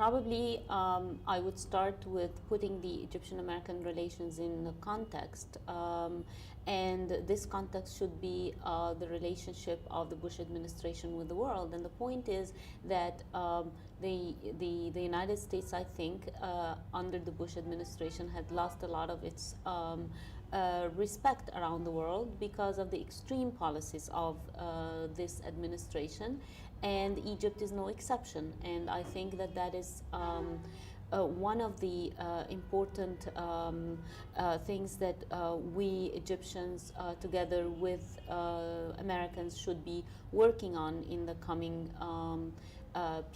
Probably I would start with putting the Egyptian-American relations in the context. And this context should be the relationship of the Bush administration with the world. And the point is that the United States, I think, under the Bush administration had lost a lot of its respect around the world because of the extreme policies of this administration, and Egypt is no exception. And I think that that is one of the important things that we Egyptians, together with Americans, should be working on in the coming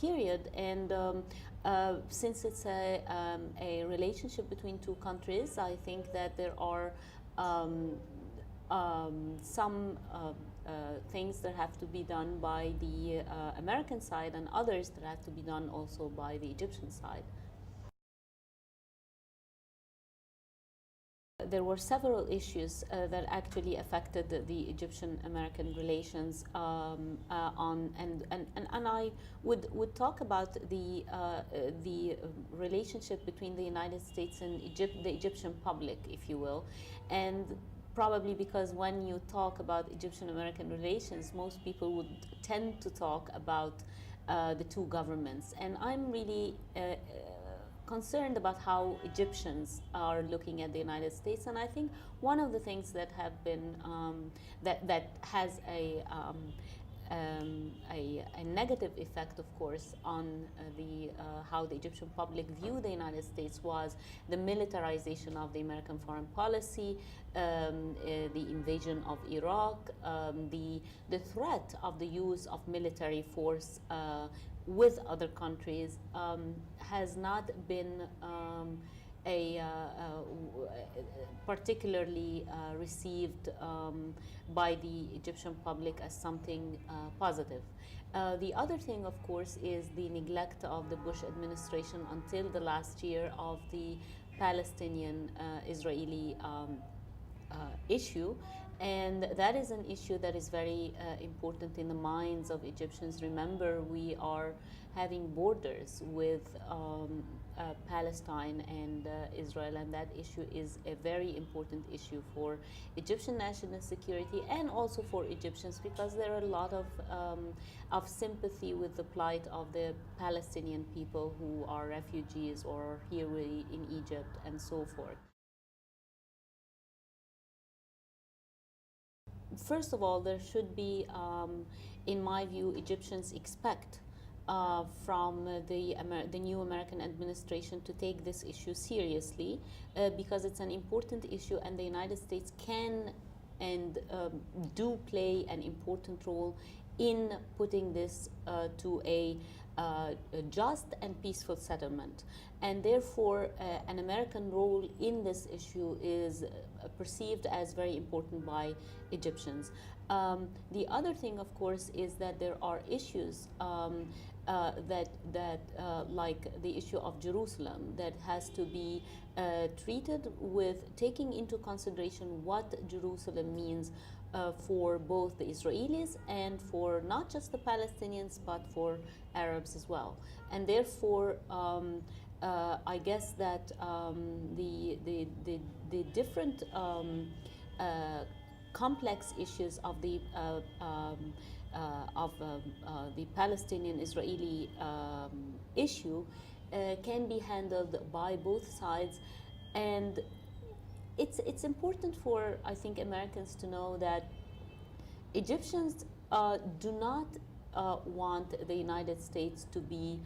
period. And since it's a relationship between two countries, I think that there are some things that have to be done by the American side, and others that have to be done also by the Egyptian side. There were several issues that actually affected the Egyptian-American relations, and I would talk about the relationship between the United States and the Egyptian public, if you will, and probably because when you talk about Egyptian-American relations, most people would tend to talk about the two governments, and I'm really concerned about how Egyptians are looking at the United States. And I think one of the things that have been that has a negative effect, of course, on the how the Egyptian public view the United States was the militarization of the American foreign policy, the invasion of Iraq, the threat of the use of military force with other countries has not been particularly received by the Egyptian public as something positive. The other thing, of course, is the neglect of the Bush administration until the last year of the Palestinian-Israeli issue. And that is an issue that is very important in the minds of Egyptians. Remember, we are having borders with Palestine and Israel, and that issue is a very important issue for Egyptian national security and also for Egyptians, because there are a lot of sympathy with the plight of the Palestinian people who are refugees or here in Egypt and so forth. First of all, there should be, in my view, Egyptians expect from the new American administration to take this issue seriously, because it's an important issue, and the United States can and do play an important role in putting this to a just and peaceful settlement. And therefore, an American role in this issue is perceived as very important by Egyptians. The other thing, of course, is that there are issues like the issue of Jerusalem that has to be treated with taking into consideration what Jerusalem means for both the Israelis and for not just the Palestinians but for Arabs as well. And therefore, I guess that the different complex issues of the Palestinian-Israeli issue can be handled by both sides. And it's important for, I think, Americans to know that Egyptians do not want the United States to be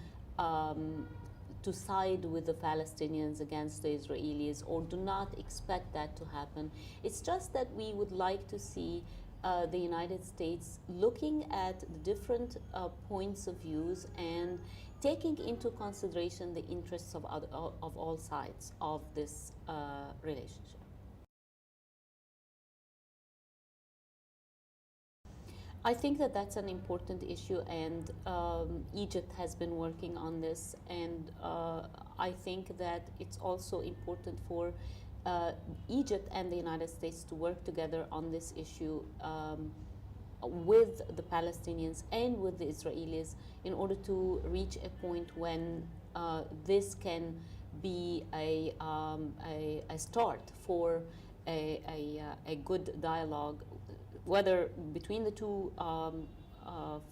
to side with the Palestinians against the Israelis, or do not expect that to happen. It's just that we would like to see the United States looking at the different points of views and taking into consideration the interests of all sides of this relationship. I think that that's an important issue, and Egypt has been working on this, and I think that it's also important for Egypt and the United States to work together on this issue with the Palestinians and with the Israelis in order to reach a point when this can be a start for a good dialogue, whether between the two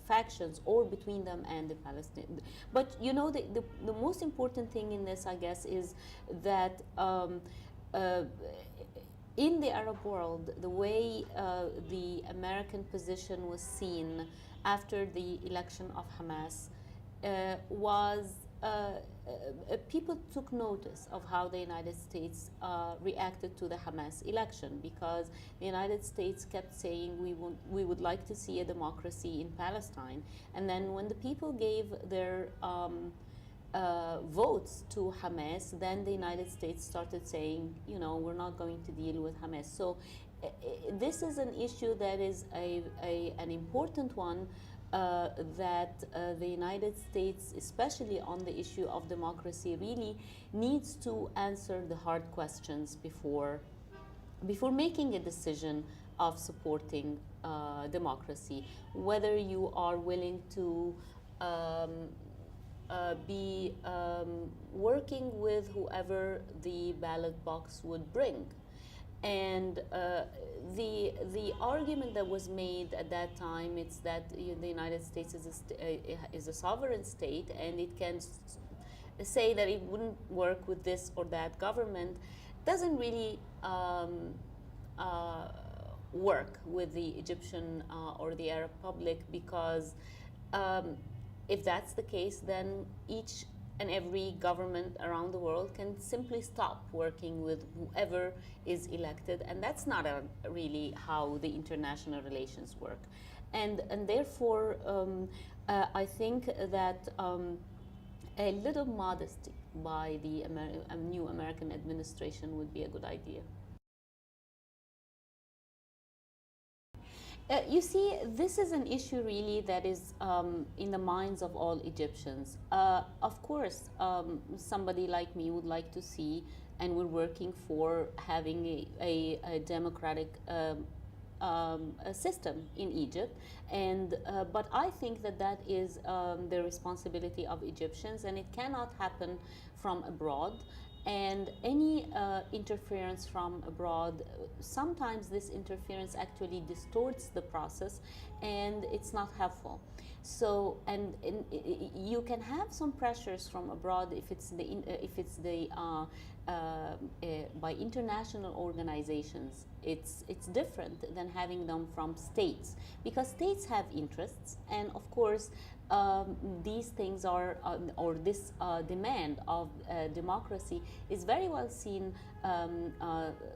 factions or between them and the Palestinians. But you know, the most important thing in this, I guess, is that uh, in the Arab world, the way the American position was seen after the election of Hamas was people took notice of how the United States reacted to the Hamas election, because the United States kept saying we would like to see a democracy in Palestine, and then when the people gave their votes to Hamas, then the United States started saying, you know, we're not going to deal with Hamas. So this is an issue that is an important one, that the United States, especially on the issue of democracy, really needs to answer the hard questions before making a decision of supporting democracy, whether you are willing to be working with whoever the ballot box would bring. And the argument that was made at that time is that the United States is a sovereign state, and it can say that it wouldn't work with this or that government doesn't really work with the Egyptian or the Arab public, because if that's the case, then each and every government around the world can simply stop working with whoever is elected, and that's not really how the international relations work. And therefore, I think that a little modesty by the new American administration would be a good idea. You see, this is an issue really that is in the minds of all Egyptians. Of course, somebody like me would like to see, and we're working for having a democratic a system in Egypt, and but I think that that is the responsibility of Egyptians, and it cannot happen from abroad. And any interference from abroad, sometimes this interference actually distorts the process, and it's not helpful. So, and you can have some pressures from abroad if it's the by international organizations. It's different than having them from states, because states have interests, and of course these things are or this demand of democracy is very well seen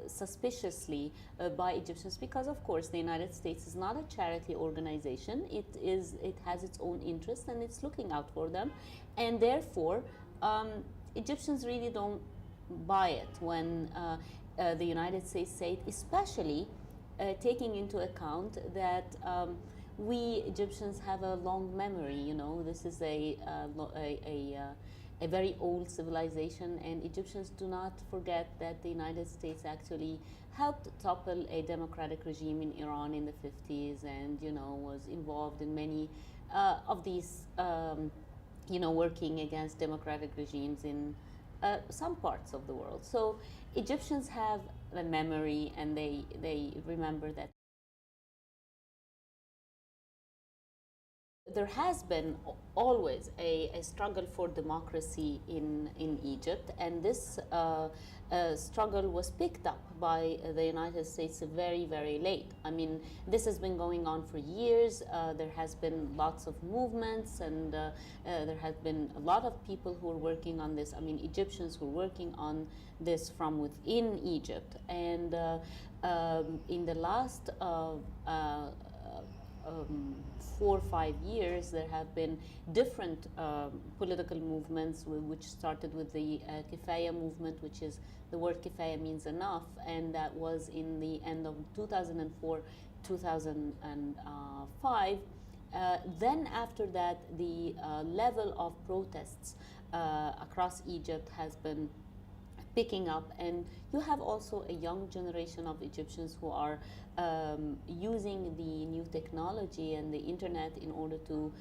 suspiciously by Egyptians, because of course the United States is not a charity organization. It has its own interests, and it's looking out for them, and therefore Egyptians really don't buy it when the United States say it, especially taking into account that we Egyptians have a long memory. You know, this is a very old civilization, and Egyptians do not forget that the United States actually helped topple a democratic regime in Iran in the 50s, and was involved in many of these working against democratic regimes in some parts of the world. So Egyptians have a memory, and they remember that. There has been always a struggle for democracy in Egypt, and this struggle was picked up by the United States very, very late. I mean, this has been going on for years. There has been lots of movements, and there has been a lot of people who are working on this. I mean, Egyptians who are working on this from within Egypt. And in the last 4 or 5 years, there have been different political movements, which started with the Kifaya movement, which is, the word Kifaya means enough, and that was in the end of 2004, 2005. Then after that, the level of protests across Egypt has been picking up, and you have also a young generation of Egyptians who are using the new technology and the internet in order to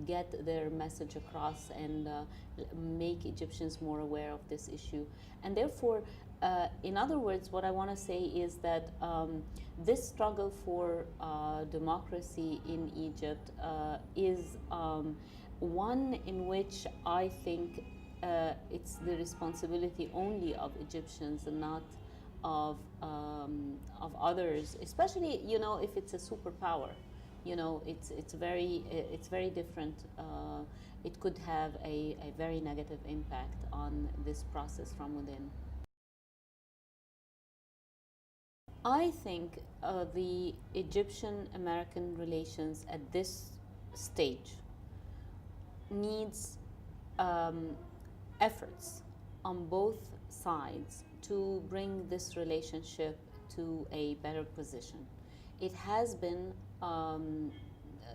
get their message across and make Egyptians more aware of this issue. And therefore, in other words, what I want to say is that this struggle for democracy in Egypt is one in which I think it's the responsibility only of Egyptians and not of others, especially, you know, if it's a superpower. You know, it's very different. It could have a very negative impact on this process from within. I think the Egyptian American relations at this stage needs um, efforts on both sides to bring this relationship to a better position. It has been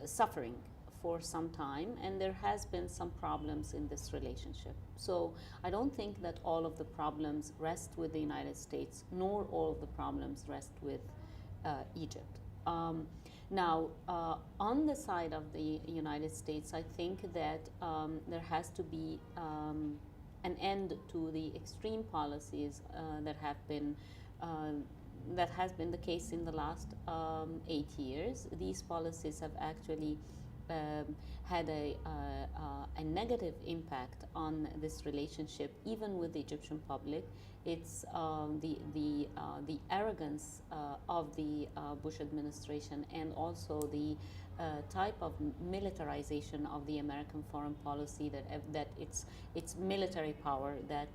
suffering for some time, and there has been some problems in this relationship. So I don't think that all of the problems rest with the United States, nor all of the problems rest with Egypt. Now, on the side of the United States, I think that there has to be an end to the extreme policies that has been the case in the last 8 years. These policies have actually had a negative impact on this relationship, even with the Egyptian public. It's the arrogance of the Bush administration, and also the type of militarization of the American foreign policy, that it's military power that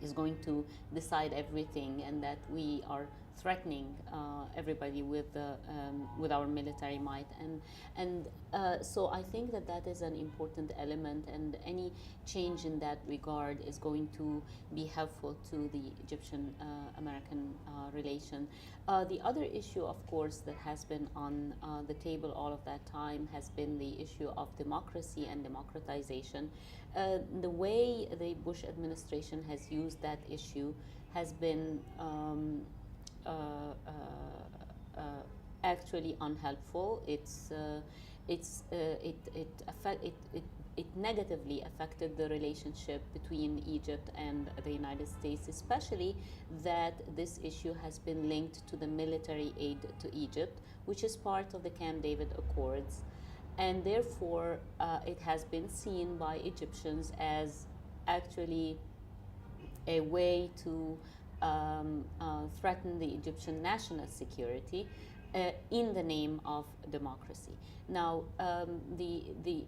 is going to decide everything, and that we are threatening everybody with our military might, and so I think that that is an important element, and any change in that regard is going to be helpful to the Egyptian American relation. The other issue, of course, that has been on the table all of that time has been the issue of democracy and democratization. The way the Bush administration has used that issue has been uh, uh, actually unhelpful. It negatively affected the relationship between Egypt and the United States, especially that this issue has been linked to the military aid to Egypt, which is part of the Camp David Accords, and therefore it has been seen by Egyptians as actually a way to threaten the Egyptian national security in the name of democracy. Now, the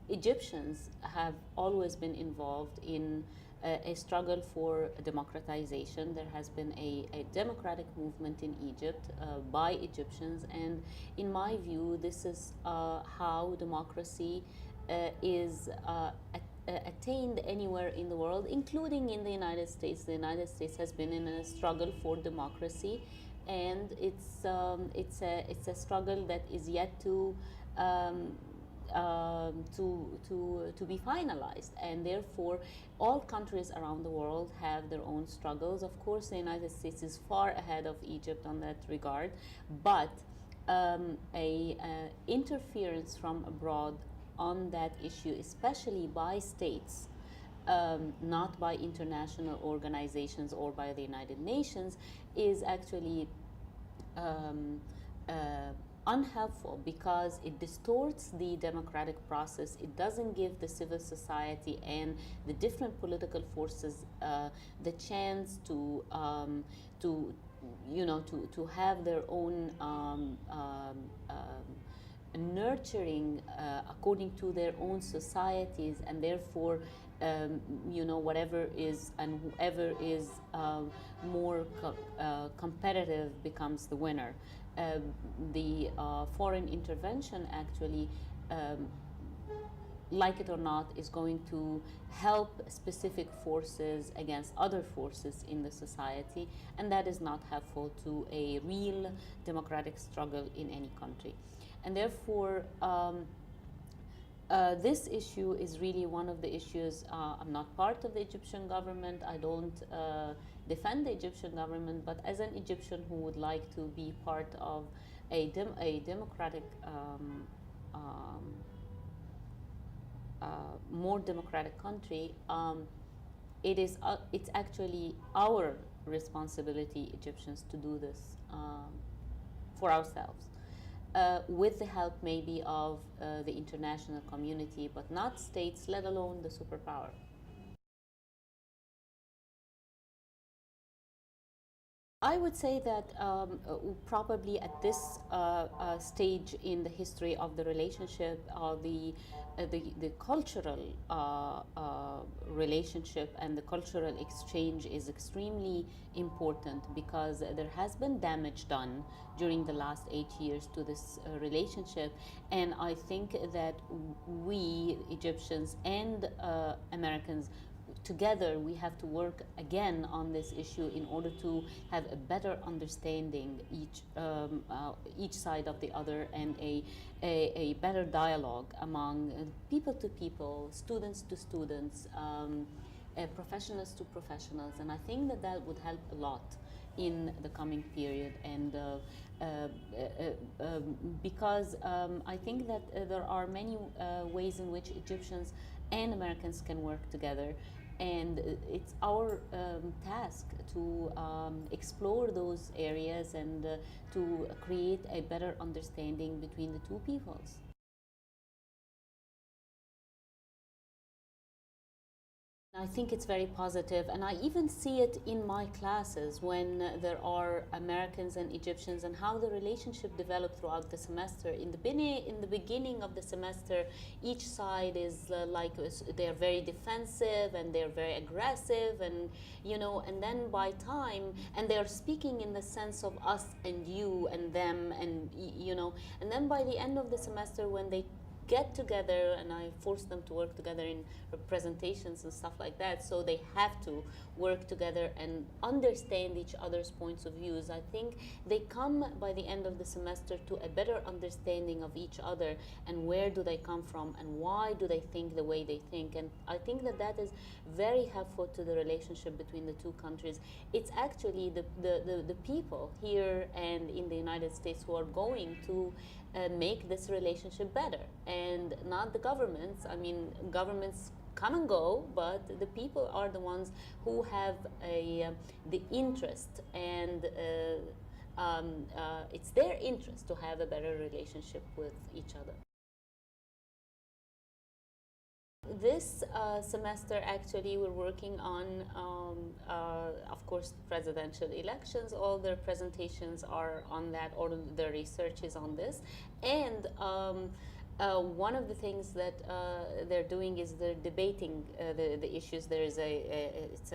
Egyptians have always been involved in a struggle for democratization. There has been a democratic movement in Egypt by Egyptians, and in my view, this is how democracy is attained anywhere in the world, including in the United States. The United States has been in a struggle for democracy, and it's a struggle that is yet to be finalized, and therefore all countries around the world have their own struggles. Of course, the United States is far ahead of Egypt on that regard, but interference from abroad on that issue, especially by states, not by international organizations or by the United Nations, is actually um, uh, unhelpful, because it distorts the democratic process. It doesn't give the civil society and the different political forces the chance to to have their own nurturing according to their own societies, and therefore whatever is and whoever is more competitive becomes the winner. The foreign intervention actually, like it or not, is going to help specific forces against other forces in the society, and that is not helpful to a real democratic struggle in any country. And therefore, This issue is really one of the issues. I'm not part of the Egyptian government. I don't defend the Egyptian government, but as an Egyptian who would like to be part of a democratic, um, more democratic country, it's actually our responsibility, Egyptians, to do this for ourselves. With the help maybe of the international community, but not states, let alone the superpower. I would say that probably at this stage in the history of the relationship, the cultural relationship and the cultural exchange is extremely important, because there has been damage done during the last 8 years to this relationship. And I think that we, Egyptians and Americans, together we have to work again on this issue in order to have a better understanding each side of the other, and a better dialogue among people to people, students to students, professionals to professionals. And I think that that would help a lot in the coming period. And because I think that there are many ways in which Egyptians and Americans can work together, and it's our task to explore those areas and to create a better understanding between the two peoples. I think it's very positive, and I even see it in my classes when there are Americans and Egyptians, and how the relationship developed throughout the semester. In the beginning of the semester, each side is like they're very defensive and they're very aggressive, and and then by time, and they're speaking in the sense of us and you and them, and and then by the end of the semester, when they get together, and I force them to work together in presentations and stuff like that, so they have to work together and understand each other's points of views. I think they come by the end of the semester to a better understanding of each other, and where do they come from, and why do they think the way they think. And I think that that is very helpful to the relationship between the two countries. It's actually the people here and in the United States who are going to make this relationship better, and not the governments. I mean, governments come and go, but the people are the ones who have the interest, and it's their interest to have a better relationship with each other. This semester, actually, we're working on, of course, presidential elections. All their presentations are on that, or their research is on this. And one of the things that they're doing is they're debating the issues. There is it's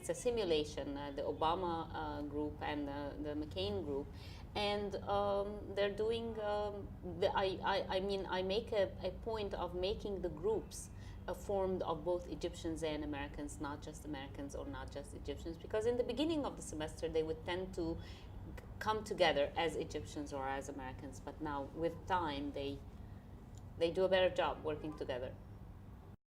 a simulation, the Obama group and the McCain group. And they're doing, I mean, I make a point of making the groups formed of both Egyptians and Americans, not just Americans or not just Egyptians, because in the beginning of the semester they would tend to come together as Egyptians or as Americans, but now with time they do a better job working together.